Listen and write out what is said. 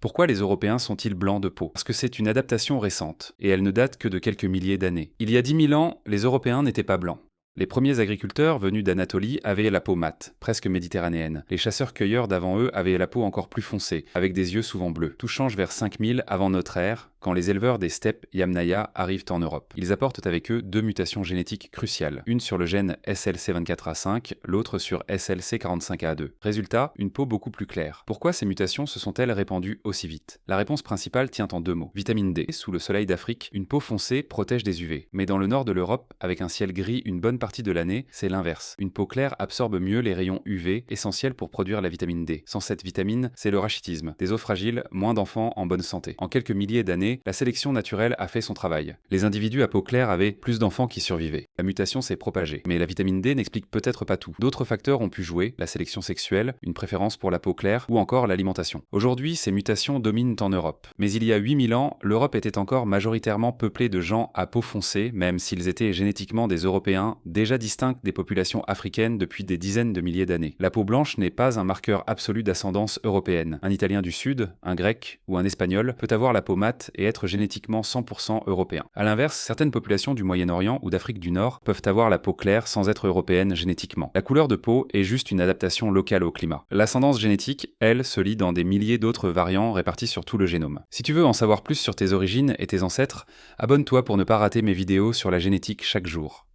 Pourquoi les Européens sont-ils blancs de peau? Parce que c'est une adaptation récente, et elle ne date que de quelques milliers d'années. Il y a 10 000 ans, les Européens n'étaient pas blancs. Les premiers agriculteurs venus d'Anatolie avaient la peau mate, presque méditerranéenne. Les chasseurs-cueilleurs d'avant eux avaient la peau encore plus foncée, avec des yeux souvent bleus. Tout change vers 5000 avant notre ère, quand les éleveurs des steppes Yamnaya arrivent en Europe. Ils apportent avec eux deux mutations génétiques cruciales, une sur le gène SLC24A5, l'autre sur SLC45A2. Résultat, une peau beaucoup plus claire. Pourquoi ces mutations se sont-elles répandues aussi vite? La réponse principale tient en deux mots. Vitamine D. Sous le soleil d'Afrique, une peau foncée protège des UV. Mais dans le nord de l'Europe, avec un ciel gris une bonne partie de l'année, c'est l'inverse. Une peau claire absorbe mieux les rayons UV, essentiels pour produire la vitamine D. Sans cette vitamine, c'est le rachitisme. Des os fragiles, moins d'enfants en bonne santé. En quelques milliers d'années, la sélection naturelle a fait son travail. Les individus à peau claire avaient plus d'enfants qui survivaient. La mutation s'est propagée. Mais la vitamine D n'explique peut-être pas tout. D'autres facteurs ont pu jouer, la sélection sexuelle, une préférence pour la peau claire ou encore l'alimentation. Aujourd'hui, ces mutations dominent en Europe. Mais il y a 8000 ans, l'Europe était encore majoritairement peuplée de gens à peau foncée, même s'ils étaient génétiquement des Européens, déjà distincts des populations africaines depuis des dizaines de milliers d'années. La peau blanche n'est pas un marqueur absolu d'ascendance européenne. Un Italien du Sud, un Grec ou un Espagnol peut avoir la peau mate et être génétiquement 100% européen. A l'inverse, certaines populations du Moyen-Orient ou d'Afrique du Nord peuvent avoir la peau claire sans être européenne génétiquement. La couleur de peau est juste une adaptation locale au climat. L'ascendance génétique, elle, se lie dans des milliers d'autres variants répartis sur tout le génome. Si tu veux en savoir plus sur tes origines et tes ancêtres, abonne-toi pour ne pas rater mes vidéos sur la génétique chaque jour.